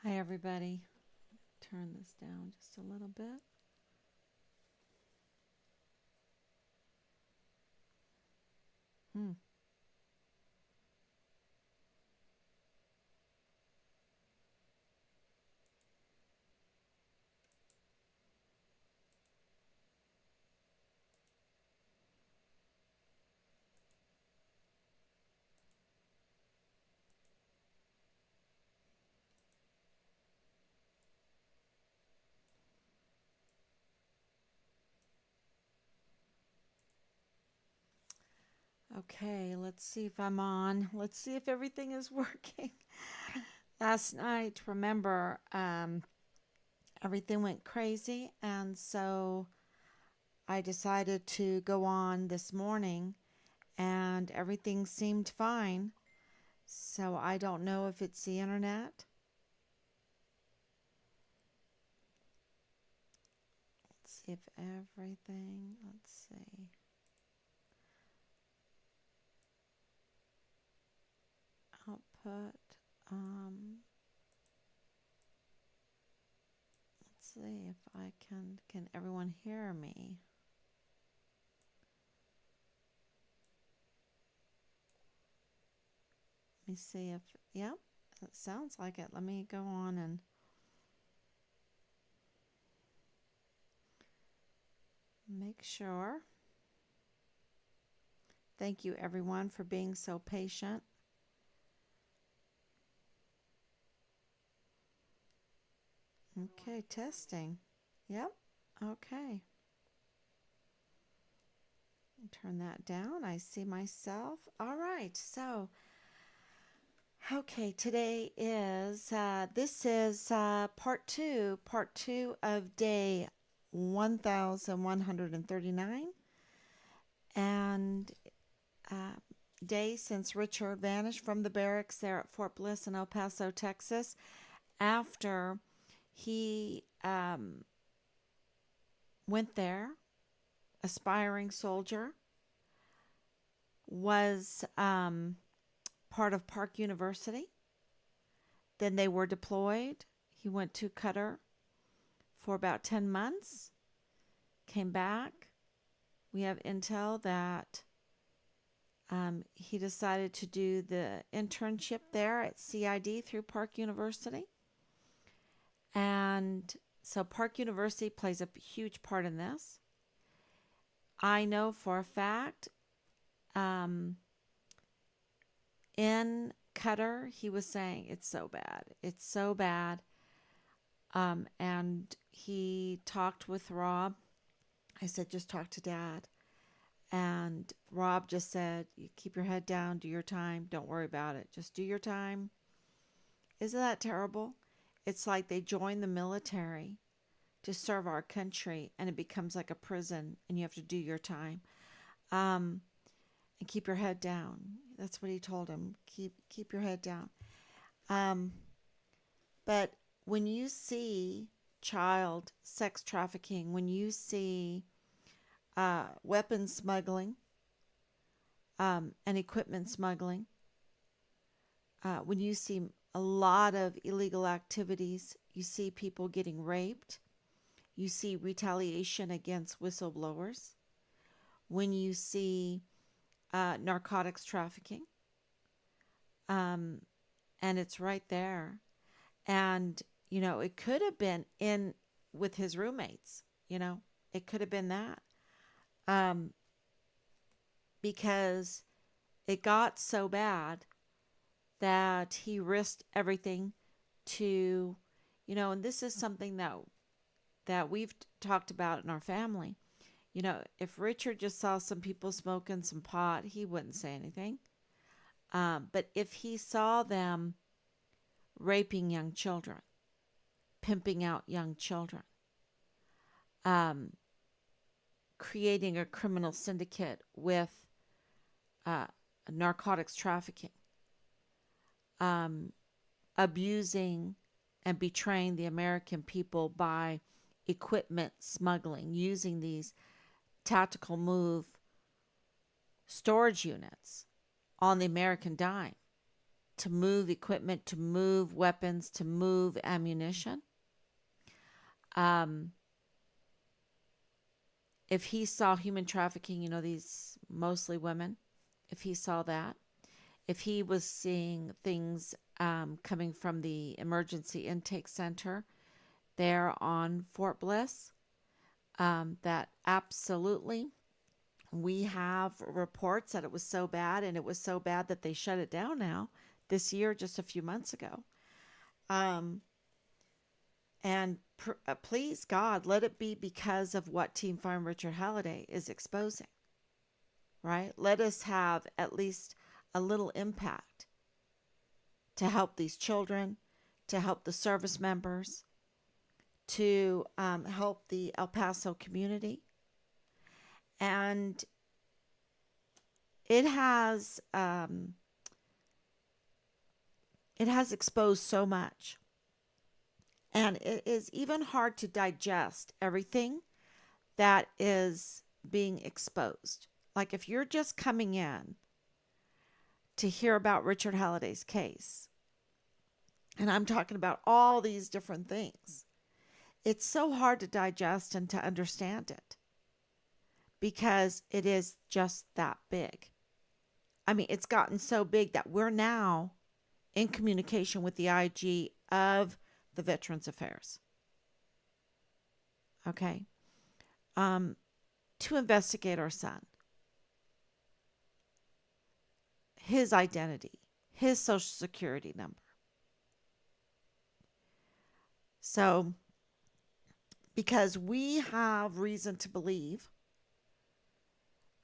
Hi, everybody. Turn this down just a little bit. Hmm. Okay, let's see if I'm on. Let's see if everything is working. Last night, remember, everything went crazy, and so I decided to go on this morning, and everything seemed fine. So I don't know if it's the internet. Let's see if everything, let's see, output. Um, let's see if I can everyone hear me? Let me see if, yep, it sounds like it. Let me go on and make sure. Thank you, everyone, for being so patient. Okay, testing. Yep, okay. Turn that down. I see myself. All right, so, okay, today is, this is part two of day 1139. And uh, day since Richard vanished from the barracks there at Fort Bliss in El Paso, Texas, after he went there, aspiring soldier, was part of Park University. Then they were deployed. He went to Qatar for about 10 months, came back. We have intel that he decided to do the internship there at CID through Park University. And so Park University plays a huge part in this. I know for a fact um, in Qatar, he was saying it's so bad. It's so bad. And he talked with Rob. I said, just talk to Dad. And Rob just said, you keep your head down, do your time, don't worry about it. Just do your time. Isn't that terrible? It's like they join the military to serve our country and it becomes like a prison and you have to do your time. Um, and keep your head down. That's what he told him. Keep your head down. Um, but when you see child sex trafficking, when you see weapons smuggling and equipment smuggling, when you see a lot of illegal activities, you see people getting raped, you see retaliation against whistleblowers, when you see narcotics trafficking, um, and it's right there. And, it could have been in with his roommates, it could have been that. Um, because it got so bad that he risked everything to, and this is something that we've talked about in our family. If Richard just saw some people smoking some pot, he wouldn't say anything. But if he saw them raping young children, pimping out young children, um, creating a criminal syndicate with uh, narcotics trafficking, um, abusing and betraying the American people by equipment smuggling, using these tactical move storage units on the American dime to move equipment, to move weapons, to move ammunition. If he saw human trafficking, these mostly women, if he saw that, if he was seeing things coming from the emergency intake center there on Fort Bliss, that absolutely, we have reports that it was so bad, and it was so bad that they shut it down now this year, just a few months ago. Um, and please, God, let it be because of what Team Farm Richard Halliday is exposing, right? Let us have at least a little impact to help these children, to help the service members, to help the El Paso community. And it has exposed so much. And it is even hard to digest everything that is being exposed. Like if you're just coming in to hear about Richard Halliday's case, and I'm talking about all these different things, it's so hard to digest and to understand it because it is just that big. I mean, it's gotten so big that we're now in communication with the IG of the Veterans Affairs. Okay. To investigate our son, his identity, his social security number. So, because we have reason to believe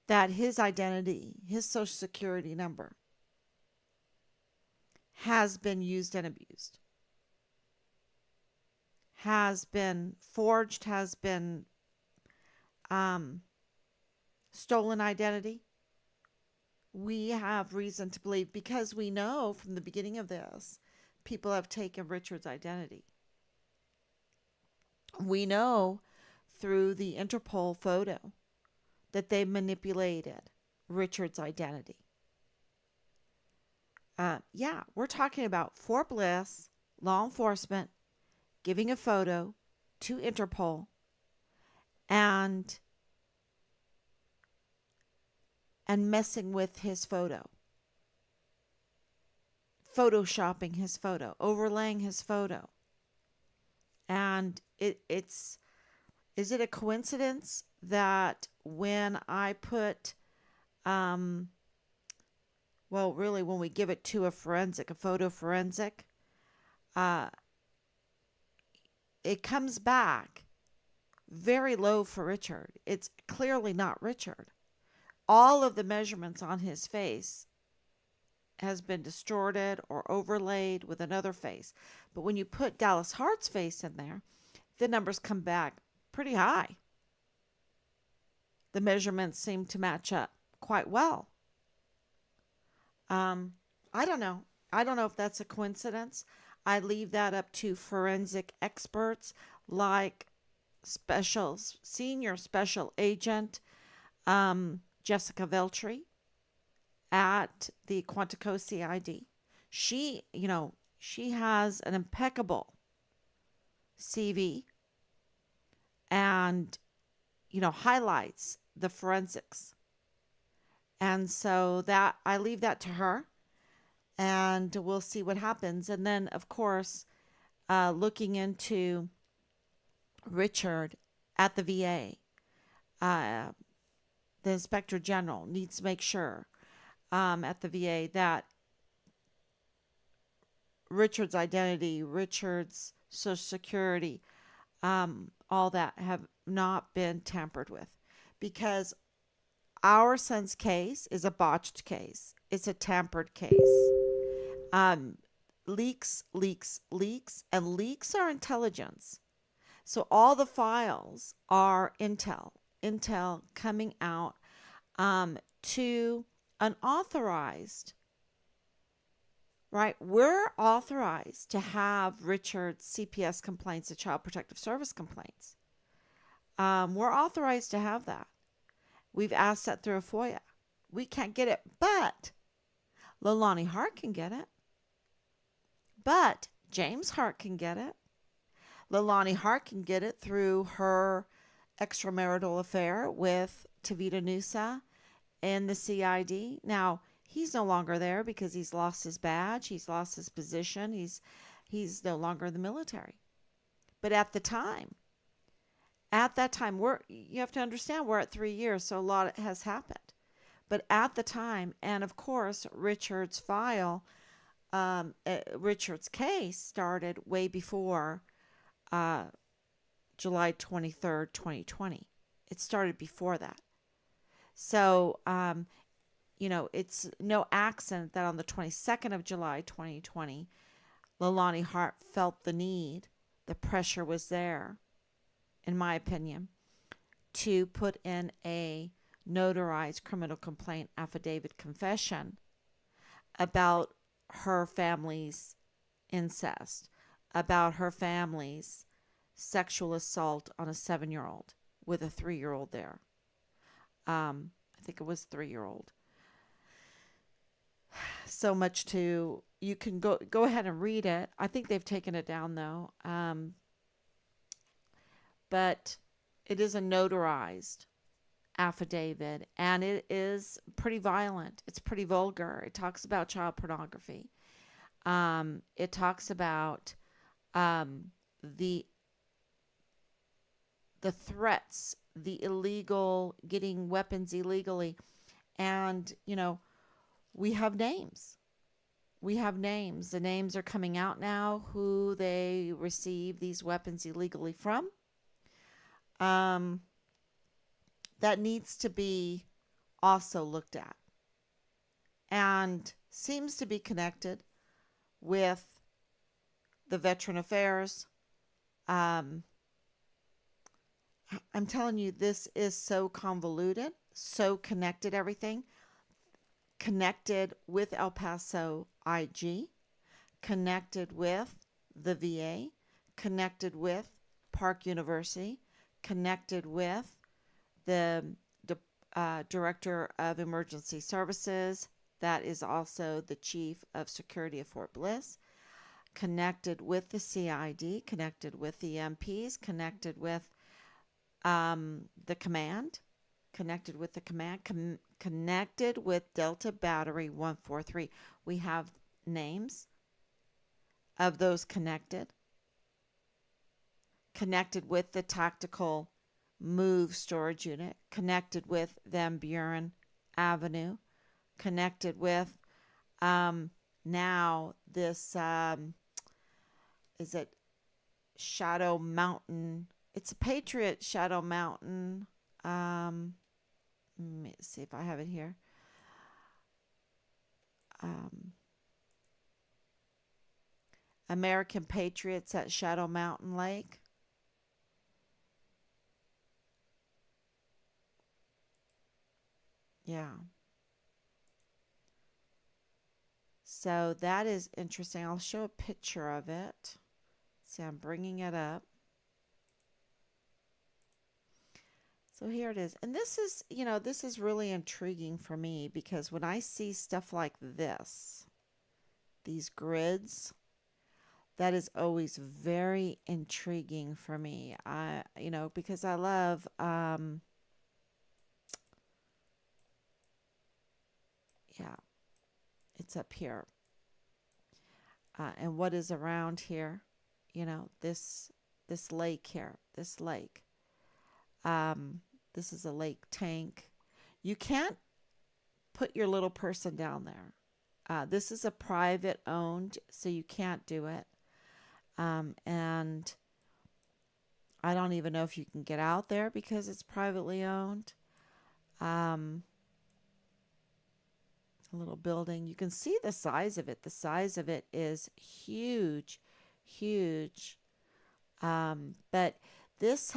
that his identity, his social security number, has been used and abused, has been forged, has been stolen identity. We have reason to believe, because we know from the beginning of this, people have taken Richard's identity. We know through the Interpol photo that they manipulated Richard's identity. Yeah, we're talking about Fort Bliss, law enforcement, giving a photo to Interpol and messing with his photo, photoshopping his photo, overlaying his photo. And is it a coincidence that when I put, really when we give it to a photo forensic, it comes back very low for Richard. It's clearly not Richard. All of the measurements on his face has been distorted or overlaid with another face. But when you put Dallas Hart's face in there, the numbers come back pretty high. The measurements seem to match up quite well. I don't know. I don't know if that's a coincidence. I leave that up to forensic experts like senior special agent Jessica Veltri at the Quantico CID. She has an impeccable CV and, highlights the forensics. And so that I leave that to her, and we'll see what happens. And then, of course, looking into Richard at the VA, the Inspector General needs to make sure at the VA that Richard's identity, Richard's social security, all that have not been tampered with, because our son's case is a botched case. It's a tampered case. Leaks, and leaks are intelligence. So all the files are intel coming out to unauthorized, right? We're authorized to have Richard's CPS complaints, the Child Protective Service complaints. We're authorized to have that. We've asked that through a FOIA. We can't get it, but Lolani Hart can get it. But James Hart can get it. Leilani Hart can get it through her extramarital affair with Tavita Nusa in the CID. Now, he's no longer there because he's lost his badge, he's lost his position, he's no longer in the military. But at that time, you have to understand we're at 3 years, so a lot has happened. But at the time, and of course, Richard's case started way before uh, July 23rd, 2020. It started before that. So, it's no accident that on the 22nd of July 2020, Leilani Hart felt the need, the pressure was there, in my opinion, to put in a notarized criminal complaint affidavit confession about her family's incest, about her family's sexual assault on a 7-year old with a 3-year old there. I think it was 3-year old. So much to you can go ahead and read it. I think they've taken it down though. But it is a notarized affidavit and it is pretty violent. It's pretty vulgar. It talks about child pornography. It talks about the threats, the illegal getting weapons illegally, and we have names. We have names. The names are coming out now who they receive these weapons illegally from. Um, that needs to be also looked at and seems to be connected with the Veteran Affairs. I'm telling you, this is so convoluted, so connected, everything. Connected with El Paso IG, connected with the VA, connected with Park University, connected with the Director of Emergency Services, that is also the Chief of Security of Fort Bliss, connected with the CID, connected with the MPs, connected with the command, connected with the command, connected with Delta Battery 143. We have names of those connected with the Tactical Move Storage Unit, connected with Van Buren Avenue, connected with now this, is it Shadow Mountain? It's a Patriot Shadow Mountain. Let me see if I have it here. American Patriots at Shadow Mountain Lake. Yeah. So that is interesting. I'll show a picture of it. See, I'm bringing it up. So here it is. And this is really intriguing for me because when I see stuff like this, these grids, that is always very intriguing for me. Because I love, yeah, it's up here. And what is around here, this lake here, this lake. This is a lake tank. You can't put your little person down there. This is a private owned, so you can't do it. And I don't even know if you can get out there because it's privately owned. A little building. You can see the size of it. The size of it is huge, huge. But this,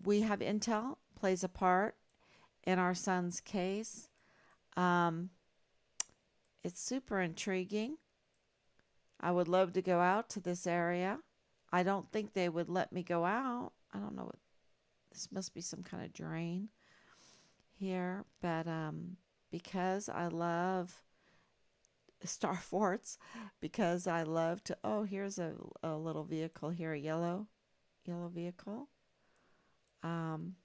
we have intel, plays a part in our son's case. It's super intriguing. I would love to go out to this area. I don't think they would let me go out. I don't know what this must be, some kind of drain here, but because I love star forts because I love to. Oh, here's a little vehicle here, a yellow vehicle. Um,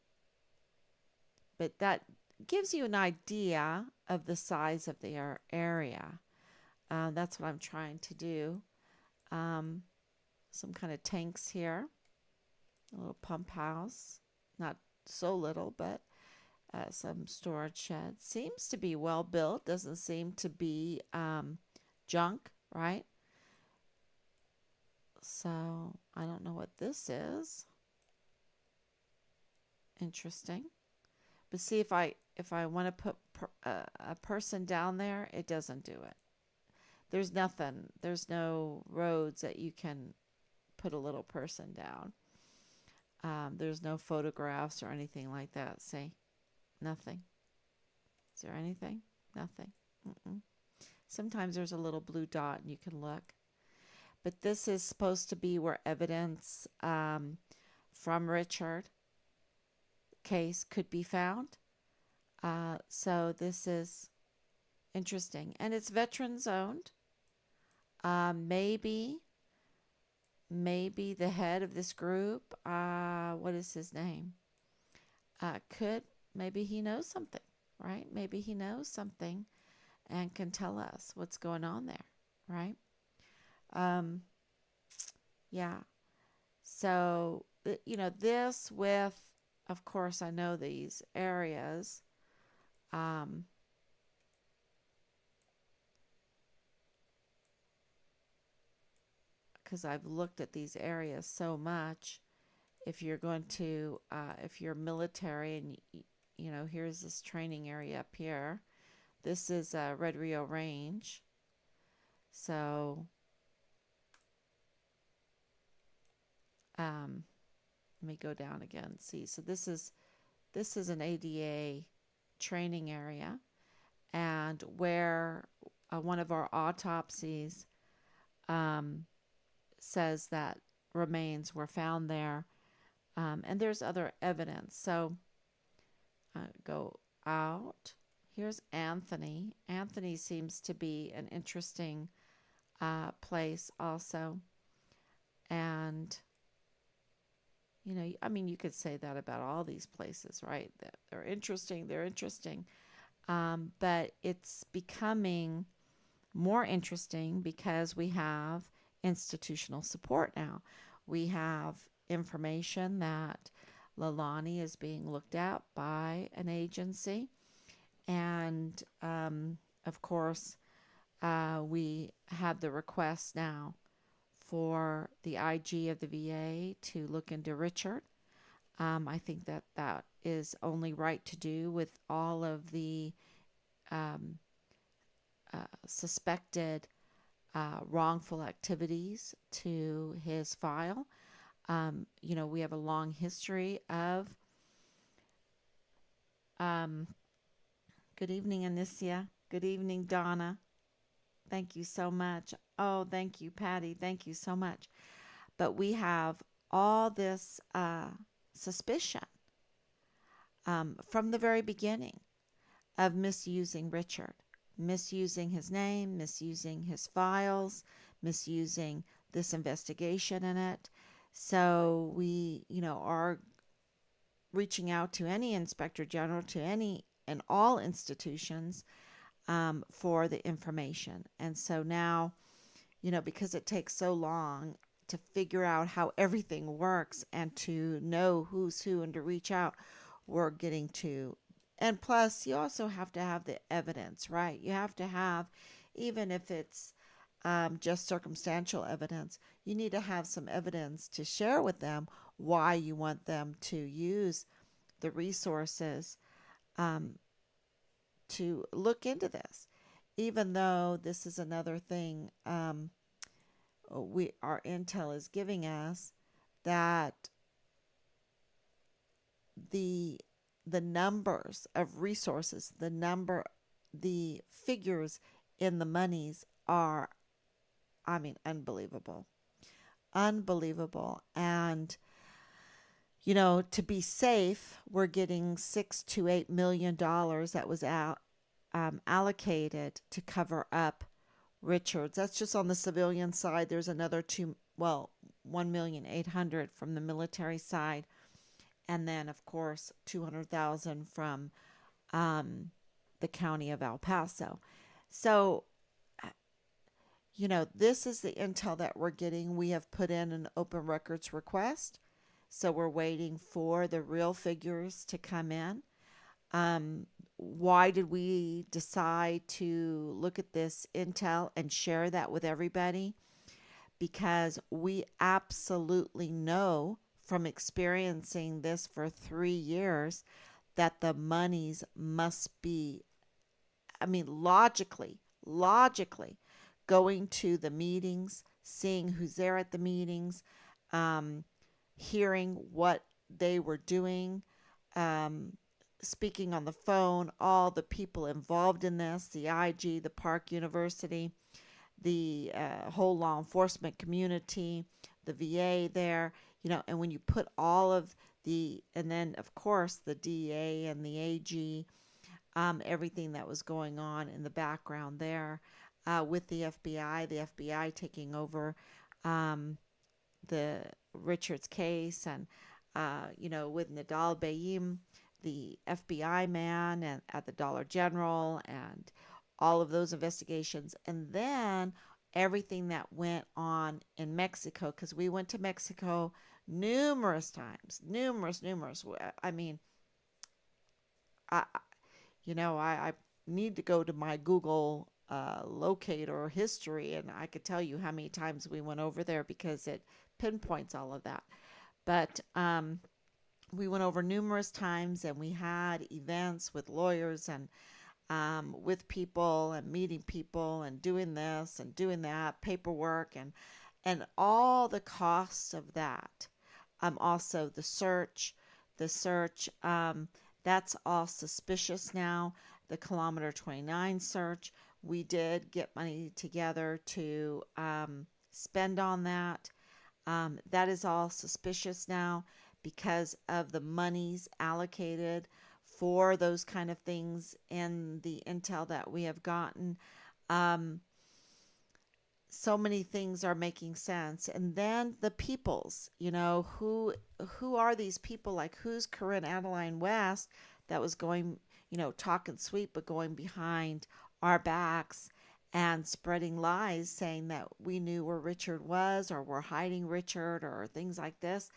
but that gives you an idea of the size of the area. That's what I'm trying to do. Um, some kind of tanks here, a little pump house, not so little, but some storage shed. Seems to be well built, doesn't seem to be junk, right? So I don't know what this is. Interesting. But see if I want to put a person down there, it doesn't do it. There's nothing. There's no roads that you can put a little person down. There's no photographs or anything like that. See, nothing. Is there anything? Nothing. Mm-mm. Sometimes there's a little blue dot and you can look. But this is supposed to be where evidence from Richard case could be found. So this is interesting. And it's veterans owned. Maybe the head of this group, what is his name? Could maybe he knows something, right? Maybe he knows something and can tell us what's going on there, right? Um, yeah. So, this with, of course, I know these areas. Um, because I've looked at these areas so much. If you're going to, if you're military and, here's this training area up here. This is Red Rio Range. So, let me go down again. See, so this is an ADA training area, and where one of our autopsies says that remains were found there, and there's other evidence. So go out. Here's Anthony. Anthony seems to be an interesting place also, and I mean, you could say that about all these places, right? They're interesting. They're interesting. But it's becoming more interesting because we have institutional support now. We have information that Lalani is being looked at by an agency. And of course, we have the request now for the IG of the VA to look into Richard. I think that is only right to do with all of the um, suspected wrongful activities to his file. We have a long history of. Good evening, Anicia. Good evening, Donna. Thank you so much. Oh, thank you, Patty. Thank you so much. But we have all this suspicion from the very beginning of misusing Richard, misusing his name, misusing his files, misusing this investigation in it. So we, are reaching out to any inspector general, to any and all institutions for the information. And so now, because it takes so long to figure out how everything works and to know who's who and to reach out, we're getting to. And plus, you also have to have the evidence, right? You have to have, even if it's just circumstantial evidence, you need to have some evidence to share with them why you want them to use the resources to look into this. Even though this is another thing our intel is giving us, that the numbers of resources, the figures in the monies are, I mean, unbelievable. And to be safe, we're getting $6 to $8 million that was allocated to cover up Richards. That's just on the civilian side. There's another two, well, 1,800,000 from the military side, and then of course 200,000 from um, the county of El Paso. So, this is the intel that we're getting. We have put in an open records request, so we're waiting for the real figures to come in. Why did we decide to look at this intel and share that with everybody? Because we absolutely know from experiencing this for 3 years that the monies must be, I mean, logically, going to the meetings, seeing who's there at the meetings, um, hearing what they were doing, um, speaking on the phone, all the people involved in this, the IG, the Park University, the whole law enforcement community, the VA there, and when you put all of and then of course the DA and the AG, everything that was going on in the background there with the FBI taking over the Richards case, and with Nadal Bayim, the FBI man, and at the Dollar General, and all of those investigations, and then everything that went on in Mexico, because we went to Mexico numerous times, numerous. I mean, I I need to go to my Google locator history, and I could tell you how many times we went over there because it pinpoints all of that. But we went over numerous times, and we had events with lawyers and with people and meeting people and doing this and doing that, paperwork and all the costs of that. Also the search, that's all suspicious now. The Kilometer 29 search, we did get money together to spend on that. That is all suspicious now because of the monies allocated for those kind of things in the intel that we have gotten. Um, so many things are making sense. And then the peoples, who are these people? Like, who's Corinne Adeline West that was going, talking sweet, but going behind our backs and spreading lies, saying that we knew where Richard was, or we're hiding Richard, or things like this,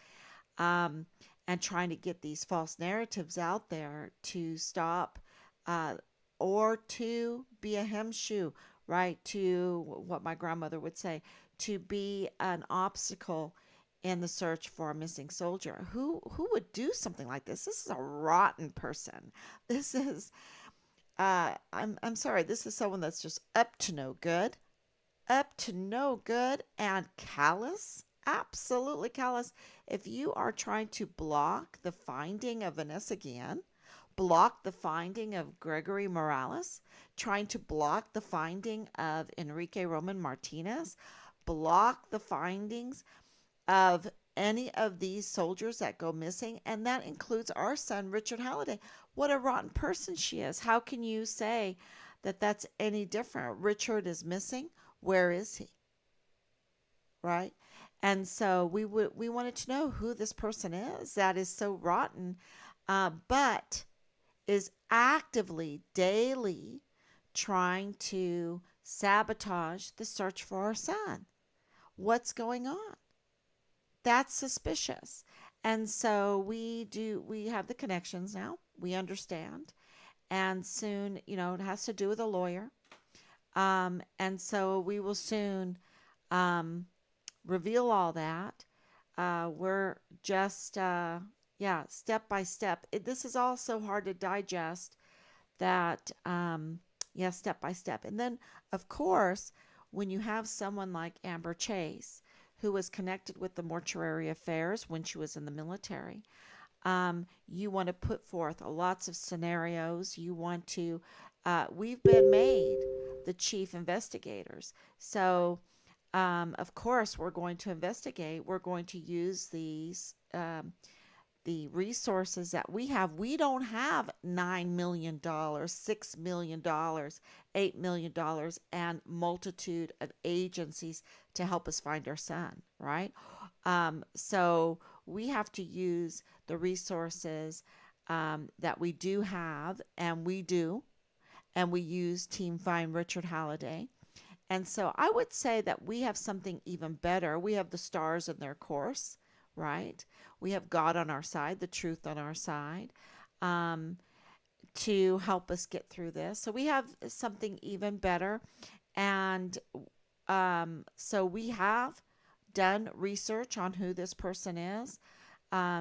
um, and trying to get these false narratives out there to stop, uh, or to be a hemshoe, right? To what my grandmother would say, to be an obstacle in the search for a missing soldier. Who would do something like this? This is a rotten person. This is I'm sorry. This is someone that's just up to no good, and callous. Absolutely callous. If you are trying to block the finding of Vanessa Guillen, block the finding of Gregory Morales, trying to block the finding of Enrique Roman Martinez, block the findings of any of these soldiers that go missing, and that includes our son, Richard Halliday. What a rotten person she is. How can you say that that's any different? Richard is missing. Where is he? Right? And so we wanted to know who this person is that is so rotten, but is actively, daily trying to sabotage the search for our son. What's going on? That's suspicious. And so we have the connections now. We understand. And soon, it has to do with a lawyer. And so we will soon um, reveal all that. We're just, yeah, step by step. This is all so hard to digest that, yeah, step by step. And then, of course, when you have someone like Amber Chase, who was connected with the mortuary affairs when she was in the military, you want to put forth lots of scenarios. You want to, we've been made the chief investigators. So, of course, we're going to investigate. We're going to use these the resources that we have. We don't have $9 million, $6 million, $8 million, and multitude of agencies to help us find our son, right? So we have to use the resources that we do have, and we do, and we use Team Find Richard Halliday. And so I would say that we have something even better. We have the stars in their course, right? We have God on our side, the truth on our side, um, to help us get through this. So we have something even better. And so we have done research on who this person is,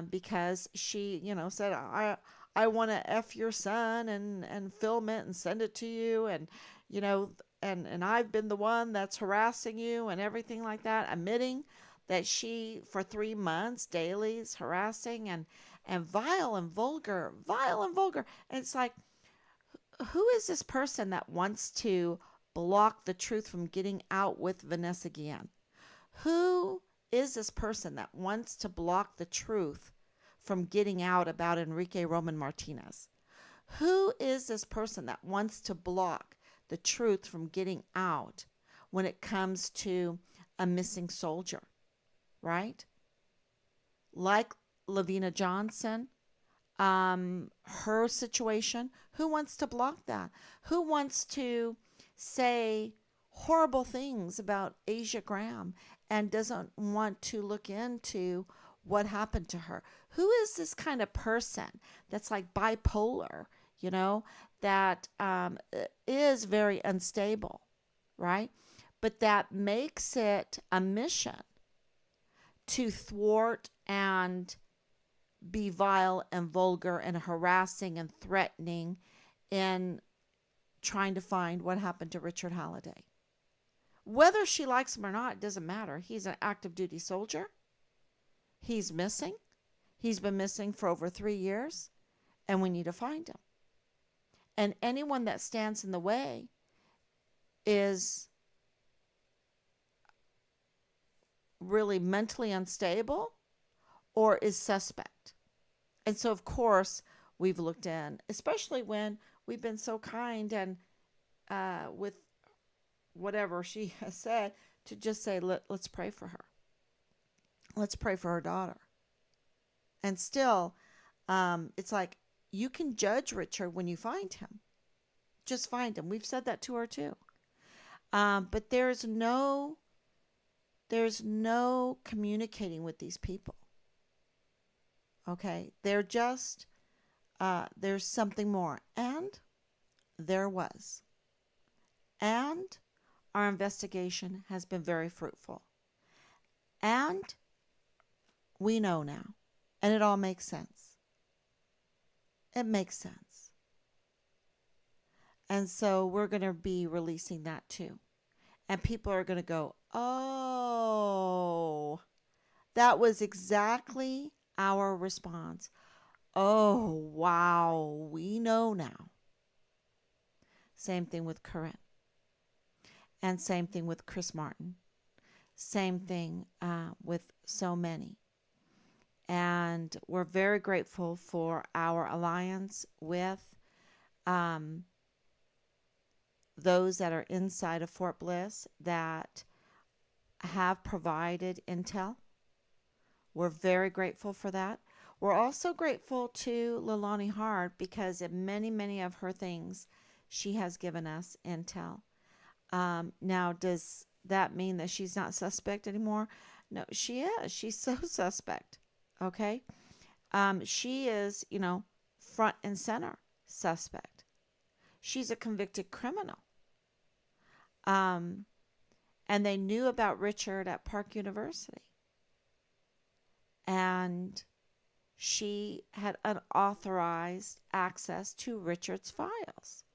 because she, said, I want to F your son and film it and send it to you. And, you know, and I've been the one that's harassing you and everything like that, admitting that she, for 3 months daily, is harassing and vile and vulgar. And it's like, who is this person that wants to block the truth from getting out with Vanessa Guillen? Who is this person that wants to block the truth from getting out about Enrique Roman Martinez? Who is this person that wants to block the truth from getting out when it comes to a missing soldier, right? Like Lavina Johnson, her situation. Who wants to block that? Who wants to say horrible things about Asia Graham and doesn't want to look into what happened to her? Who is this kind of person that's like bipolar, that is very unstable, right? But that makes it a mission to thwart and be vile and vulgar and harassing and threatening in trying to find what happened to Richard Halliday. Whether she likes him or not, it doesn't matter. He's an active duty soldier. He's missing. He's been missing for over 3 years, and we need to find him. And anyone that stands in the way is really mentally unstable or is suspect. And so, of course, we've looked in, especially when we've been so kind and with whatever she has said, to just say, let's pray for her. Let's pray for her daughter. And still, it's like, you can judge Richard when you find him. Just find him. We've said that to her too. But there's no communicating with these people. Okay? They're just, there's something more. And there was. And our investigation has been very fruitful. And we know now. And it all makes sense. It makes sense. And so we're going to be releasing that too. And people are going to go, oh, that was exactly our response. Oh, wow, we know now. Same thing with Corinne. And same thing with Chris Martin. Same thing with so many. And we're very grateful for our alliance with those that are inside of Fort Bliss that have provided intel. We're very grateful for that. We're also grateful to Leilani Hard because in many, many of her things, she has given us intel. Now, does that mean that she's not suspect anymore? No, she is. She's so suspect. Okay? She is, front and center suspect. She's a convicted criminal. And they knew about Richard at Park University. And she had unauthorized access to Richard's files.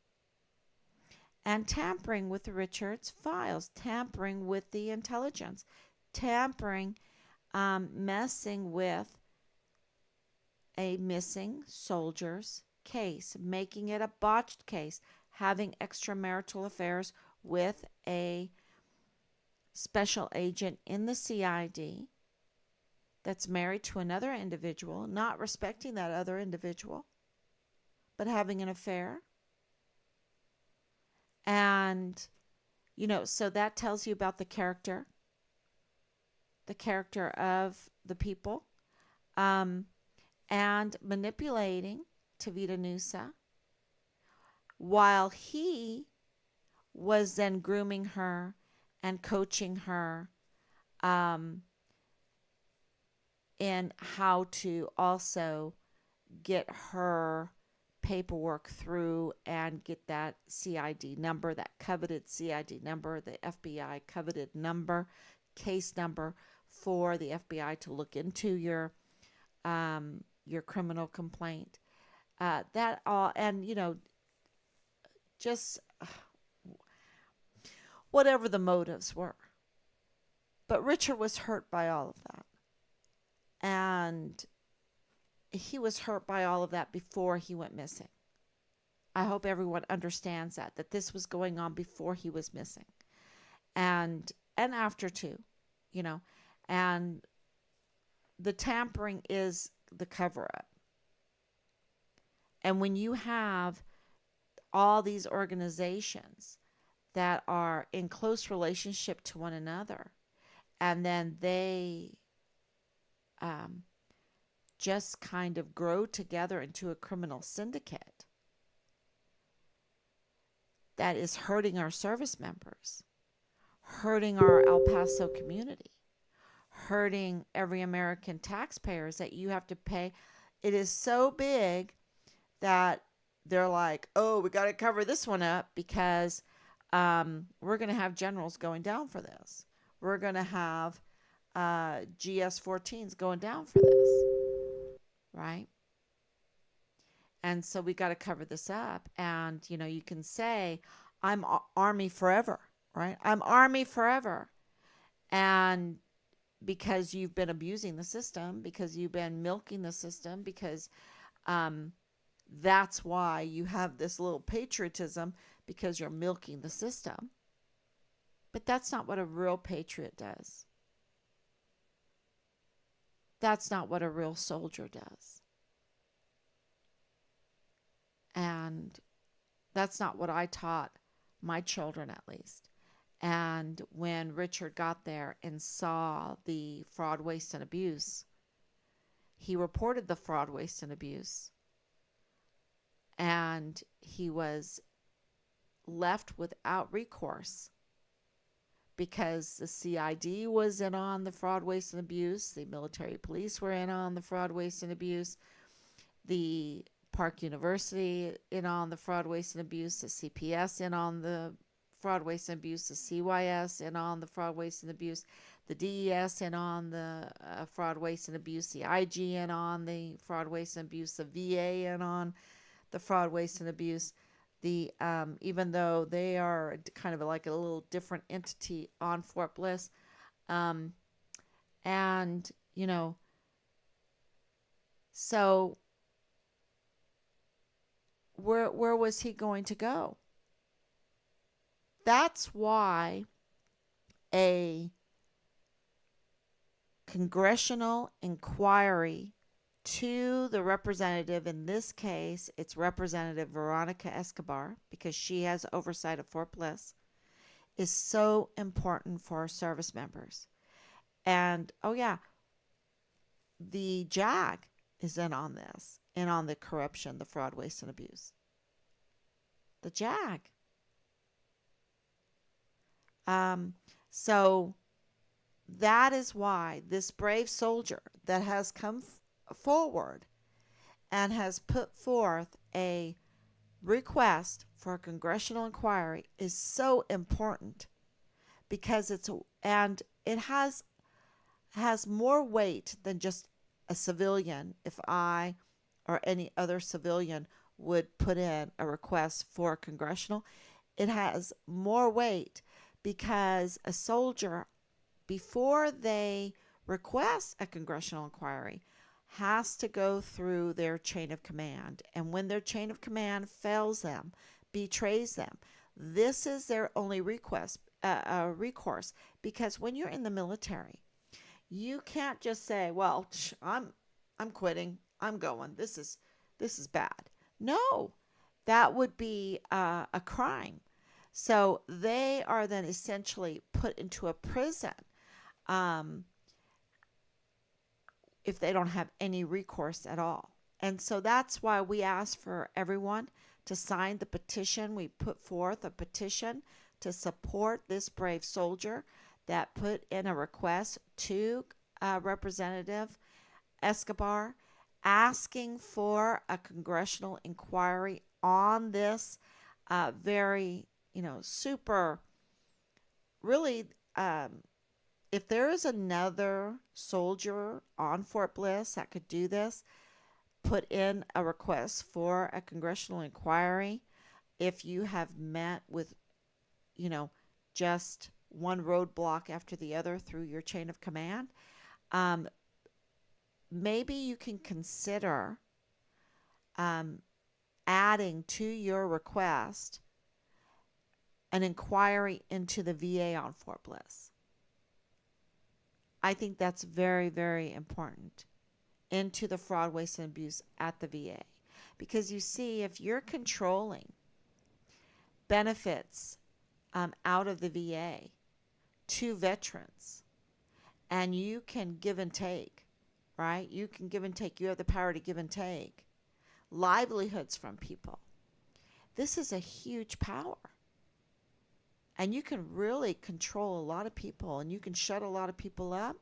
And tampering with Richard's files, tampering with the intelligence, tampering, messing with a missing soldier's case, making it a botched case, having extramarital affairs with a special agent in the CID that's married to another individual, not respecting that other individual, but having an affair. And, so that tells you about the character of the people, um, and manipulating Tavita Nusa while he was then grooming her and coaching her, um, in how to also get her paperwork through and get that CID number, that coveted CID number, the FBI coveted number, case number for the FBI to look into your criminal complaint. That all, and just whatever the motives were. But Richard was hurt by all of that. And he was hurt by all of that before he went missing. I hope everyone understands that this was going on before he was missing. And after too, and the tampering is the cover up. And when you have all these organizations that are in close relationship to one another, and then they just kind of grow together into a criminal syndicate that is hurting our service members, hurting our El Paso community, hurting every American taxpayers that you have to pay. It is so big that they're like, oh, we got to cover this one up because we're going to have generals going down for this. We're going to have GS-14s going down for this, right? And so we got to cover this up. And, you can say, I'm Army forever, right? I'm Army forever. And because you've been abusing the system, because you've been milking the system, because that's why you have this little patriotism, because you're milking the system. But that's not what a real patriot does. That's not what a real soldier does. And that's not what I taught my children, at least. And when Richard got there and saw the fraud, waste, and abuse, he reported the fraud, waste, and abuse. And he was left without recourse because the CID was in on the fraud, waste, and abuse. The military police were in on the fraud, waste, and abuse. The Park University in on the fraud, waste, and abuse. The CPS in on the fraud, waste, and abuse. The CYS in on the fraud, waste, and abuse. The DES in on the fraud, waste, and abuse. The IG in on the fraud, waste, and abuse. The VA in on the fraud, waste, and abuse. The even though they are kind of like a little different entity on Fort Bliss, and so where was he going to go? That's why a congressional inquiry to the representative, in this case, it's Representative Veronica Escobar, because she has oversight of Fort Bliss, is so important for our service members. And, oh yeah, the JAG is in on this, and on the corruption, the fraud, waste, and abuse. The JAG. So that is why this brave soldier that has come forward and has put forth a request for a congressional inquiry is so important, because it has more weight than just a civilian. If I or any other civilian would put in a request for a congressional, it has more weight because a soldier, before they request a congressional inquiry, has to go through their chain of command. And when their chain of command fails them, betrays them, this is their only recourse. Because when you're in the military, You can't just say, "Well, I'm quitting. I'm going. This is bad." No, that would be a crime. So they are then essentially put into a prison um, if they don't have any recourse at all. And so that's why we ask for everyone to sign the petition. We put forth a petition to support this brave soldier that put in a request to Representative Escobar asking for a congressional inquiry on this very, super, really, if there is another soldier on Fort Bliss that could do this, put in a request for a congressional inquiry. If you have met with, you know, just one roadblock after the other through your chain of command, um, maybe you can consider um, adding to your request an inquiry into the VA on Fort Bliss. I think that's very, very important, into the fraud, waste, and abuse at the VA. Because you see, if you're controlling benefits out of the VA to veterans, and you can give and take, right? You can give and take. You have the power to give and take livelihoods from people. This is a huge power. And you can really control a lot of people, and you can shut a lot of people up,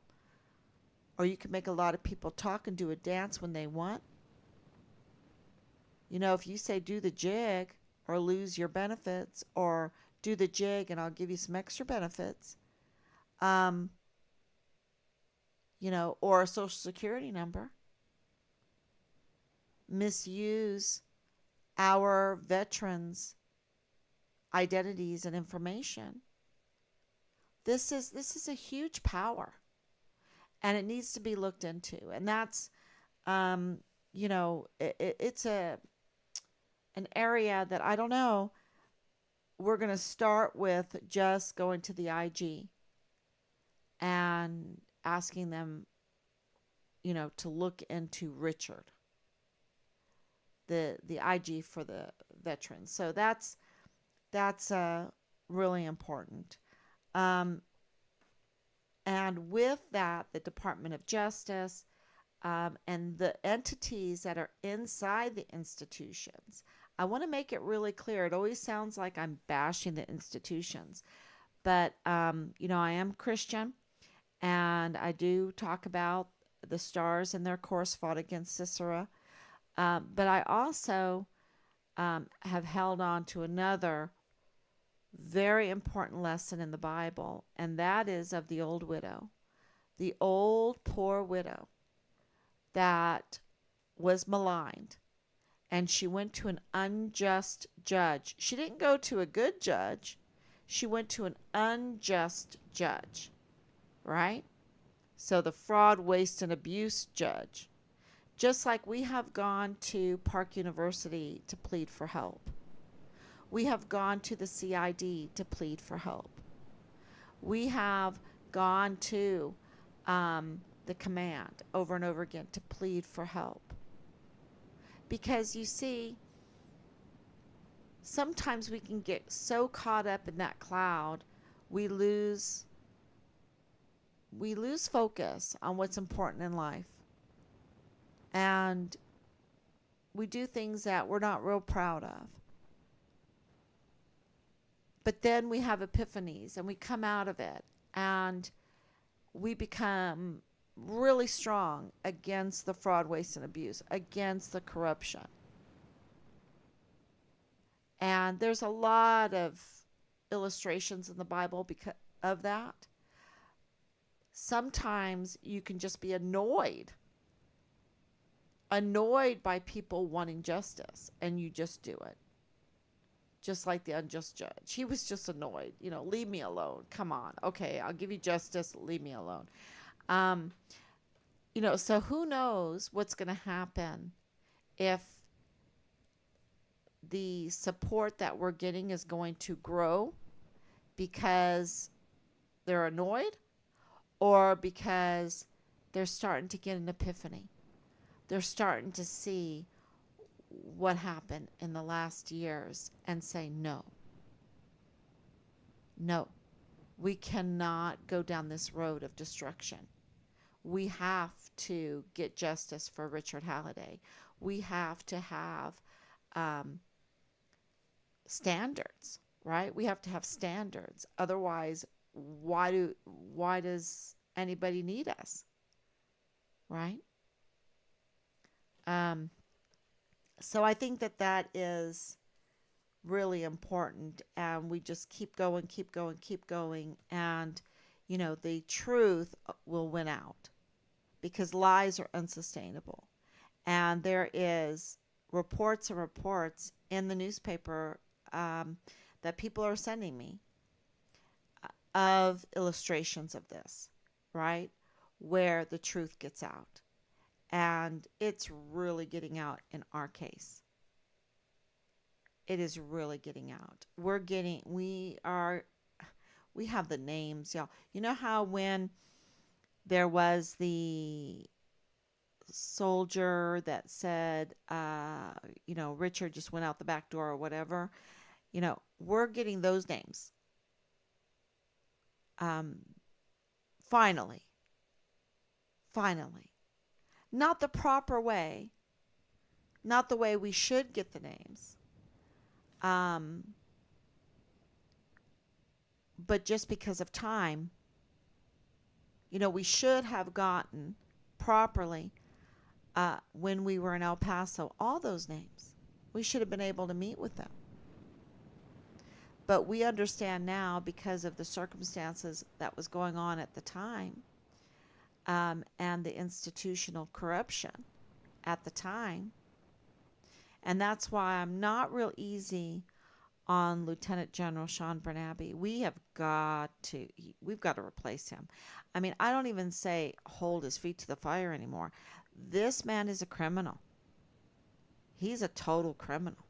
or you can make a lot of people talk and do a dance when they want. If you say do the jig or lose your benefits, or do the jig and I'll give you some extra benefits, um, or a social security number, misuse our veterans' identities and information. This is a huge power, and it needs to be looked into. And that's, it's an area that I don't know. We're going to start with just going to the IG and asking them, to look into Richard, the IG for the veterans. So that's really important. Um, and with that, the Department of Justice and the entities that are inside the institutions. I want to make it really clear. It always sounds like I'm bashing the institutions, but I am Christian, and I do talk about the Stars and their course fought against Sisera. But I also have held on to another very important lesson in the Bible, and that is of the old widow, the old poor widow that was maligned, and she went to an unjust judge. She didn't go to a good judge, she went to an unjust judge, right? So the fraud, waste, and abuse judge. Just like we have gone to Park University to plead for help. We have gone to the CID to plead for help. We have gone to the command over and over again to plead for help. Because you see, sometimes we can get so caught up in that cloud, we lose focus on what's important in life. And we do things that we're not real proud of. But then we have epiphanies and we come out of it and we become really strong against the fraud, waste, and abuse, against the corruption. And there's a lot of illustrations in the Bible because of that. Sometimes you can just be annoyed by people wanting justice, and you just do it. Just like the unjust judge. He was just annoyed. Leave me alone. Come on. Okay, I'll give you justice. Leave me alone. So who knows what's going to happen if the support that we're getting is going to grow because they're annoyed, or because they're starting to get an epiphany. They're starting to see what happened in the last years and say, no, no, we cannot go down this road of destruction. We have to get justice for Richard Halliday. We have to have um, standards, right? We have to have standards. Otherwise, why does anybody need us, right? Um, so I think that that is really important, and we just keep going, keep going, keep going, and the truth will win out because lies are unsustainable. And there is reports and reports in the newspaper um, that people are sending me of illustrations of this, right? Where the truth gets out. And it's really getting out in our case. It is really getting out. We have the names, y'all. You know how when there was the soldier that said, Richard just went out the back door or whatever, we're getting those names. Um, finally, finally. Not the proper way, not the way we should get the names. Um, but just because of time, we should have gotten properly when we were in El Paso all those names. We should have been able to meet with them. But we understand now because of the circumstances that was going on at the time and the institutional corruption at the time. And that's why I'm not real easy on Lieutenant General Sean Bernabe. We've got to replace him. I mean, I don't even say hold his feet to the fire anymore. This man is a criminal. He's a total criminal.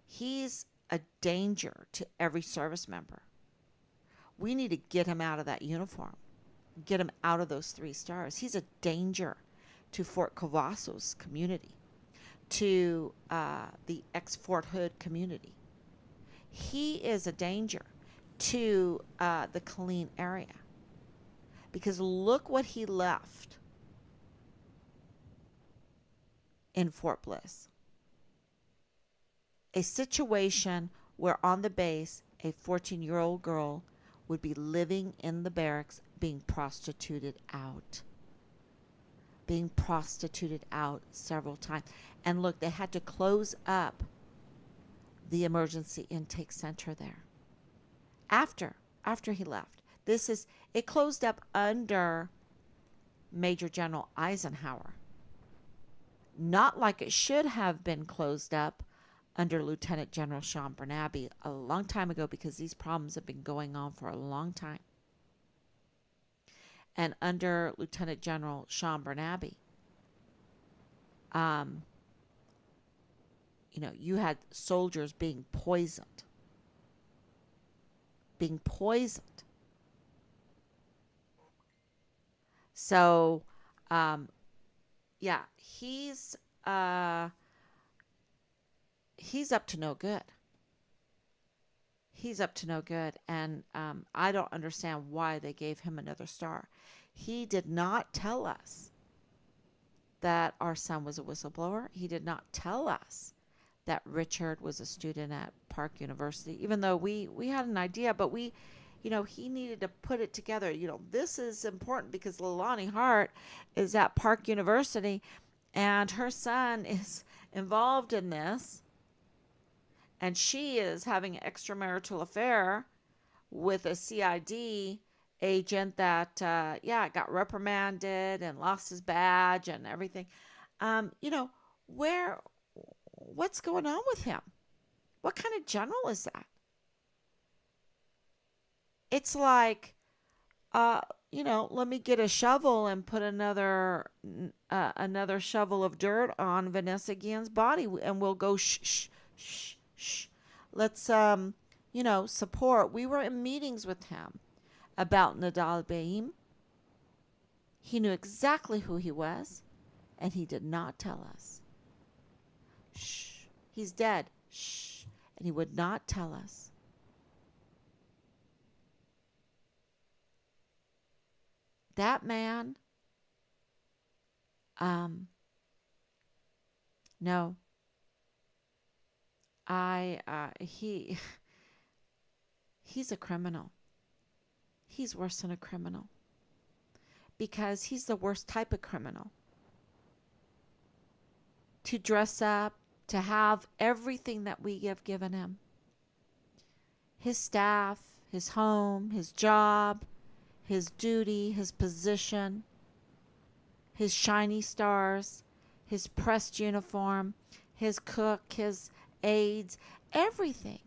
He's a danger to every service member. We need to get him out of that uniform. Get him out of those 3 stars. He's a danger to Fort Cavazos community, to the ex-Fort Hood community. He is a danger to the Killeen area because look what he left in Fort Bliss. A situation where on the base a 14-year-old girl would be living in the barracks being prostituted out. Being prostituted out several times. And look, they had to close up the emergency intake center there. After he left. It closed up under Major General Eisenhower. Not like it should have been closed up under Lieutenant General Sean Bernabe a long time ago because these problems have been going on for a long time. And under Lieutenant General Sean Bernabe, you had soldiers being poisoned. So, yeah, he's up to no good. He's up to no good, and I don't understand why they gave him another star. He did not tell us that our son was a whistleblower. He did not tell us that Richard was a student at Park University, even though we had an idea, but he needed to put it together. This is important because Leilani Hart is at Park University, and her son is involved in this, and she is having an extramarital affair with a CID agent that, got reprimanded and lost his badge and everything. What's going on with him? What kind of general is that? It's like, let me get a shovel and put another shovel of dirt on Vanessa Guillen's body, and we'll go shh, shh, shh. Let's, support. We were in meetings with him about Nadal Baim. He knew exactly who he was, and he did not tell us. Shh, he's dead. Shh, and he would not tell us. That man, no, he, he's a criminal. He's worse than a criminal because he's the worst type of criminal. To dress up, to have everything that we have given him, his staff, his home, his job, his duty, his position, his shiny stars, his pressed uniform, his cook, his aides, everything.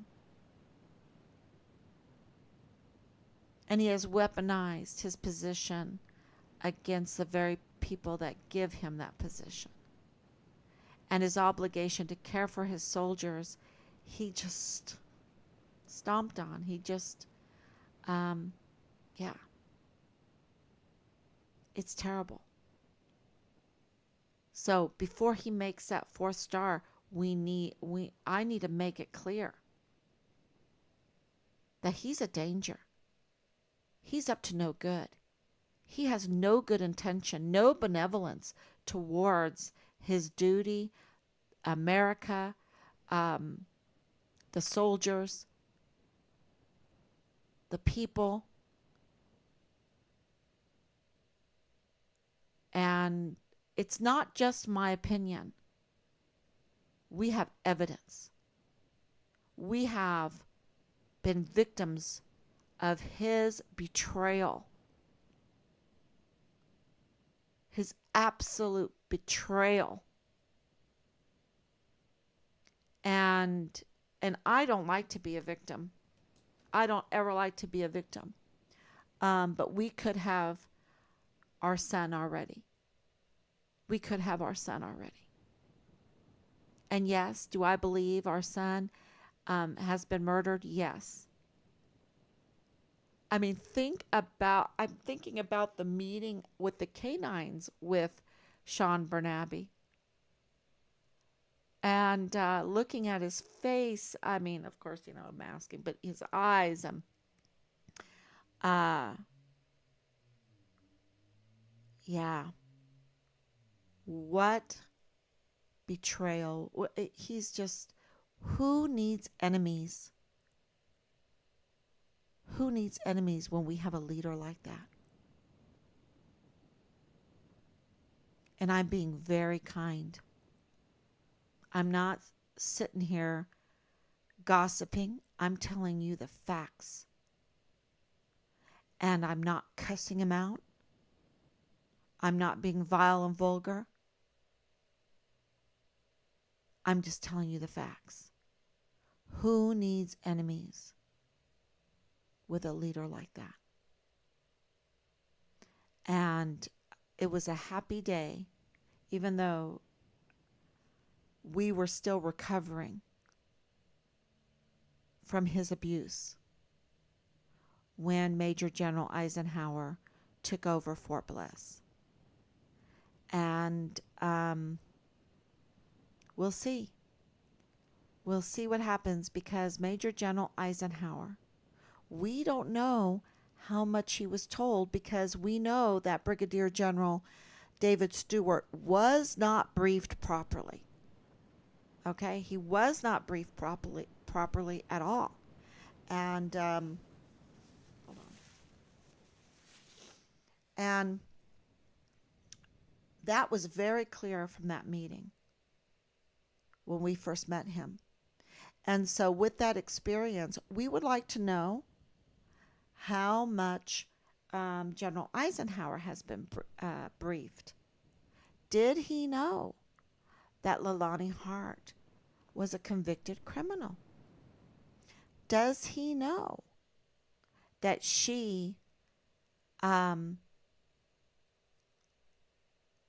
And he has weaponized his position against the very people that give him that position. And his obligation to care for his soldiers, he just stomped on. He just, yeah. It's terrible. So before he makes that 4th star, I need to make it clear that he's a danger. He's up to no good. He has no good intention, no benevolence towards his duty, America, the soldiers, the people. And it's not just my opinion. We have evidence. We have been victims of his betrayal, his absolute betrayal. And I don't like to be a victim. I don't ever like to be a victim. But we could have our son already. We could have our son already. And yes, do I believe our son has been murdered? Yes. I mean, I'm thinking about the meeting with the canines with Sean Bernabe. And looking at his face, I mean, of course, I'm asking, but his eyes, yeah. What betrayal. He's just, who needs enemies? Who needs enemies when we have a leader like that? And I'm being very kind. I'm not sitting here gossiping. I'm telling you the facts. And I'm not cussing him out. I'm not being vile and vulgar. I'm just telling you the facts. Who needs enemies with a leader like that? And it was a happy day, even though we were still recovering from his abuse when Major General Eisenhower took over Fort Bliss. And we'll see. We'll see what happens, because Major General Eisenhower, we don't know how much he was told, because we know that Brigadier General David Stewart was not briefed properly. Okay, he was not briefed properly at all. And hold on. And that was very clear from that meeting when we first met him. And so with that experience, we would like to know how much General Eisenhower has been briefed. Did he know that Leilani Hart was a convicted criminal? Does he know that she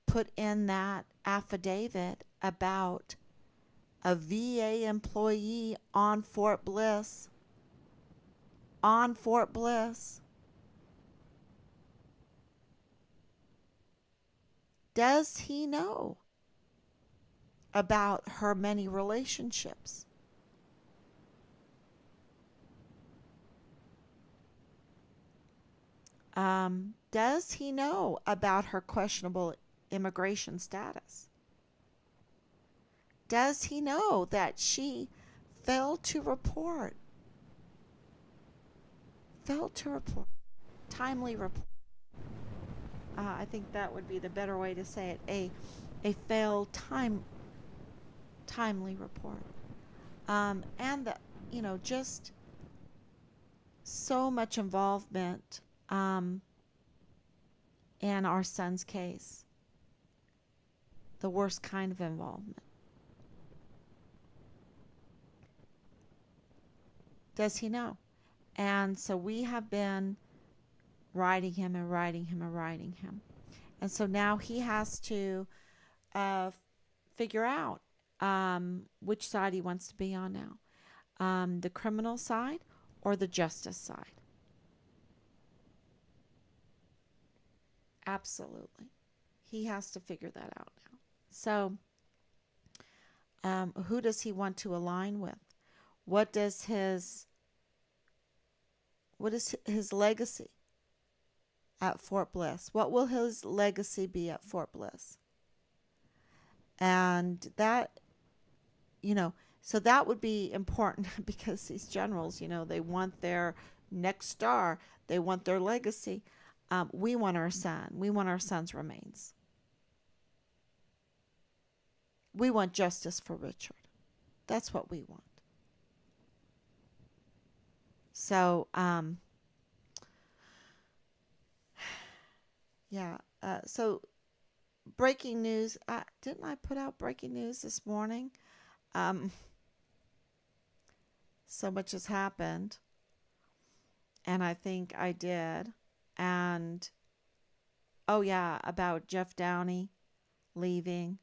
put in that affidavit about a VA employee on Fort Bliss? On Fort Bliss. Does he know about her many relationships? Does he know about her questionable immigration status? Does he know that she failed to report, failed to report, timely report? I think that would be the better way to say it. A failed timely report. And the, just so much involvement in our son's case. The worst kind of involvement. Does he know? And so we have been writing him and writing him and writing him. And so now he has to uh, figure out which side he wants to be on now, the criminal side or the justice side. Absolutely. He has to figure that out now. So, who does he want to align with? What does what is his legacy at Fort Bliss? What will his legacy be at Fort Bliss? And that, you know, so that would be important because these generals, they want their next star, they want their legacy. We want our son. We want our son's remains. We want justice for Richard. That's what we want. So, yeah. So, breaking news. Didn't I put out breaking news this morning? Um, so much has happened, and I think I did. And oh yeah, about Jeff Downey leaving,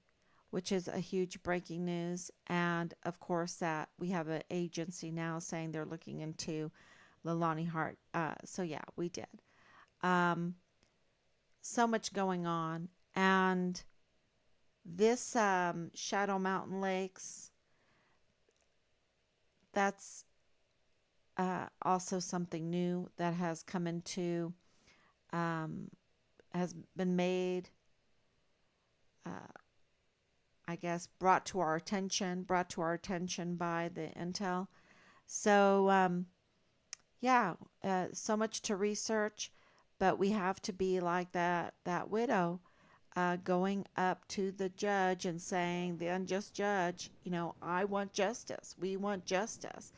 which is a huge breaking news. And of course, that we have an agency now saying they're looking into Lilani Hart. So yeah, we did. Um, so much going on, and this Shadow Mountain Lakes. That's also something new that has come into, um, has been made, uh, I guess, brought to our attention by the intel. So, yeah, so much to research, but we have to be like that widow, going up to the judge and saying, the unjust judge, I want justice. We want justice.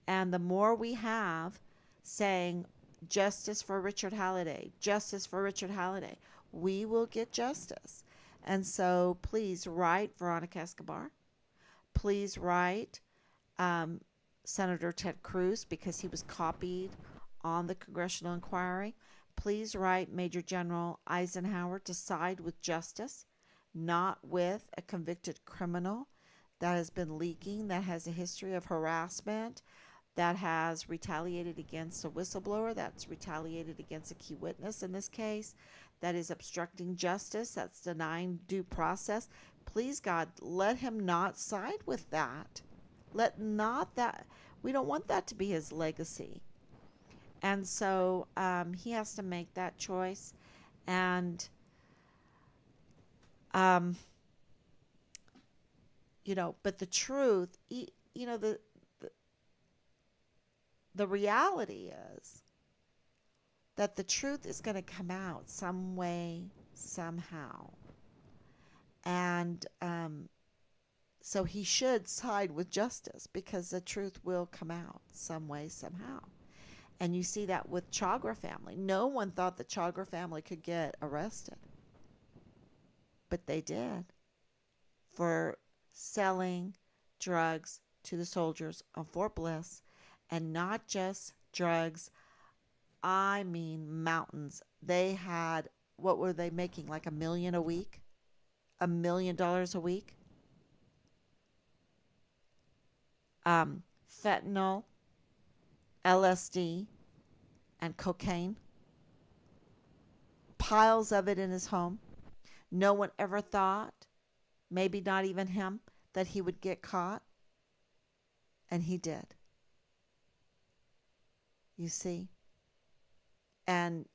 And the more we have saying justice for Richard Halliday, justice for Richard Halliday, we will get justice. And so please write Veronica Escobar. Please write um, Senator Ted Cruz, because he was copied on the congressional inquiry. Please write Major General Eisenhower to side with justice, not with a convicted criminal that has been leaking, that has a history of harassment, that has retaliated against a whistleblower, that's retaliated against a key witness in this case, that is obstructing justice, that's denying due process. Please, God, let him not side with that. Let not that, we don't want that to be his legacy. And so he has to make that choice. And, um, but the truth, the, the reality is that the truth is going to come out some way, somehow. And so he should side with justice because the truth will come out some way, somehow. And you see that with Chagra family. No one thought the Chagra family could get arrested. But they did for selling drugs to the soldiers on Fort Bliss. And not just drugs, I mean mountains. They had, what were they making, like $1 million a week? $1 million a week? Fentanyl, LSD, and cocaine. Piles of it in his home. No one ever thought, maybe not even him, that he would get caught, and he did. You see? And,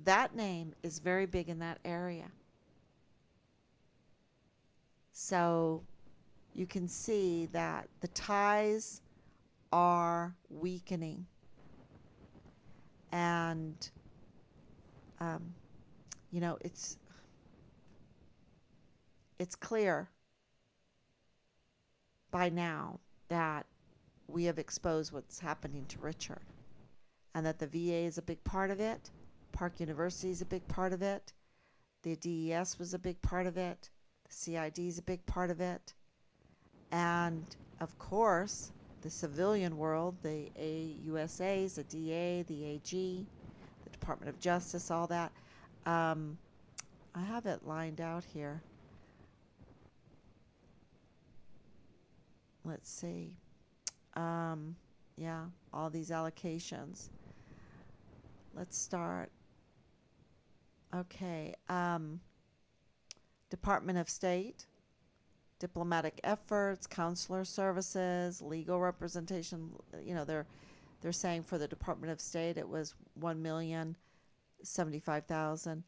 that name is very big in that area. So you can see that the ties are weakening. And, um, you know, it's it's clear by now that we have exposed what's happening to Richard, and that the VA is a big part of it. Park University is a big part of it. The DES was a big part of it. The CID is a big part of it. And of course, the civilian world, the AUSAs, the DA, the AG, the Department of Justice, all that. Um, I have it lined out here. Let's see. Um, yeah, all these allocations. Let's start. Okay. Department of State, diplomatic efforts, consular services, legal representation. They're saying for the Department of State it was 1,075,000.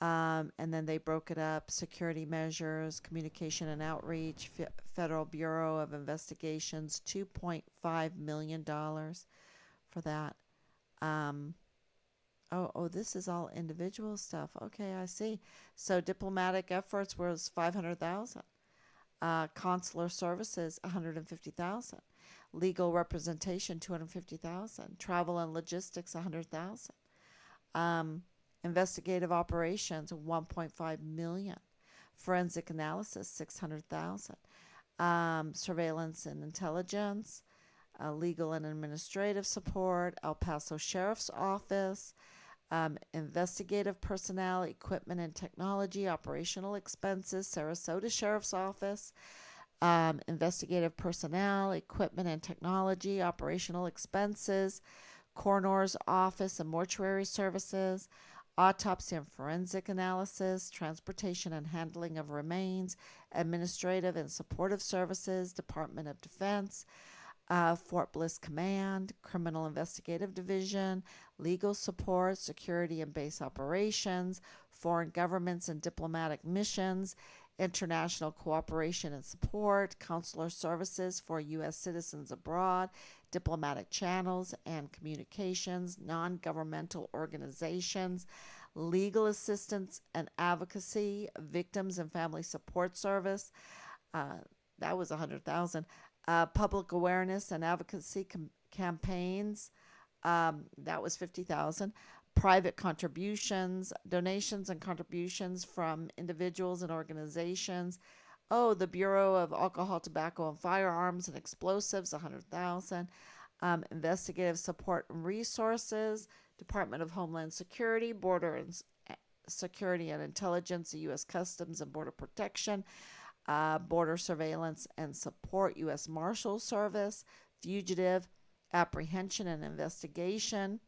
And then they broke it up: security measures, communication and outreach, Federal Bureau of Investigations, $2.5 million for that. Um, oh, this is all individual stuff. Okay, I see. So diplomatic efforts was 500,000. Consular services, 150,000. Legal representation, 250,000. Travel and logistics, 100,000. Investigative operations, 1.5 million. Forensic analysis, 600,000. Surveillance and intelligence, legal and administrative support, El Paso Sheriff's Office, investigative personnel, equipment and technology, operational expenses, Sarasota Sheriff's Office, investigative personnel, equipment and technology, operational expenses, coroner's office and mortuary services, autopsy and forensic analysis, transportation and handling of remains, administrative and supportive services, Department of Defense, Fort Bliss Command, Criminal Investigative Division, legal support, security and base operations, foreign governments and diplomatic missions, international cooperation and support, consular services for U.S. citizens abroad, diplomatic channels and communications, non-governmental organizations, legal assistance and advocacy, victims and family support service. That was 100,000. Public awareness and advocacy campaigns. That was 50,000. Private contributions, donations and contributions from individuals and organizations. Oh, the Bureau of Alcohol, Tobacco, and Firearms and Explosives, 100,000. Investigative support and resources, Department of Homeland Security, Border and Security and Intelligence, the U.S. Customs and Border Protection, Border Surveillance and Support, U.S. Marshal Service, Fugitive Apprehension and Investigation,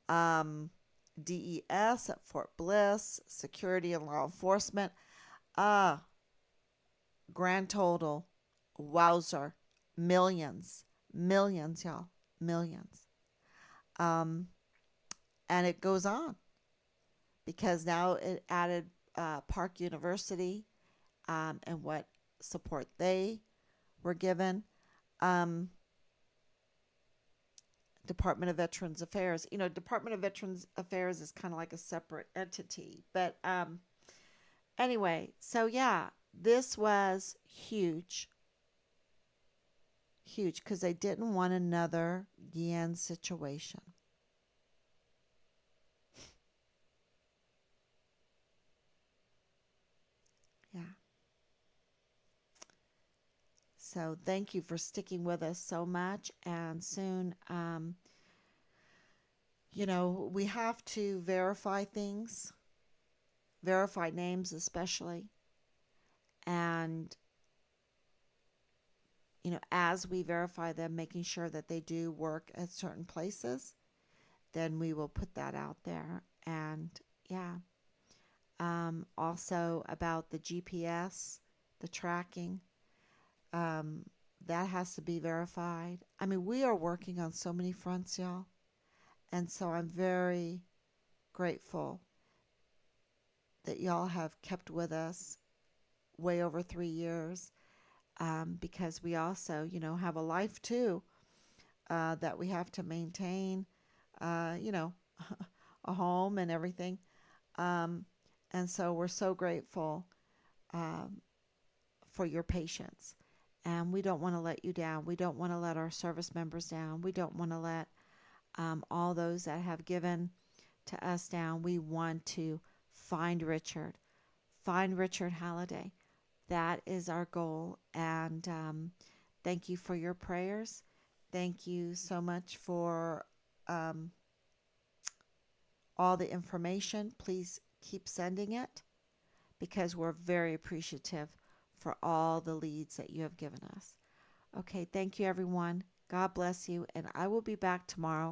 DES at Fort Bliss, Security and Law Enforcement. Grand total, wowzer, millions, y'all, millions. And it goes on because now it added Park University and what support they were given. Department of Veterans Affairs. Department of Veterans Affairs is kind of like a separate entity. But anyway, so yeah, this was huge. Huge, because they didn't want another Guillen situation. Yeah. So thank you for sticking with us so much. And soon, we have to verify things, verify names especially. And, as we verify them, making sure that they do work at certain places, then we will put that out there. And yeah, Also about the GPS, the tracking. Um, that has to be verified. I mean, we are working on so many fronts, y'all. And so I'm very grateful that y'all have kept with us way over 3 years, because we also, have a life too, that we have to maintain, uh, you know, a home and everything. Um, and so we're so grateful, um, for your patience. And we don't want to let you down. We don't want to let our service members down. We don't want to let, all those that have given to us down. We want to find Richard, find Richard Halliday. That is our goal. And thank you for your prayers. Thank you so much for, um, all the information. Please keep sending it because we're very appreciative for all the leads that you have given us. Okay, thank you, everyone. God bless you. And I will be back tomorrow.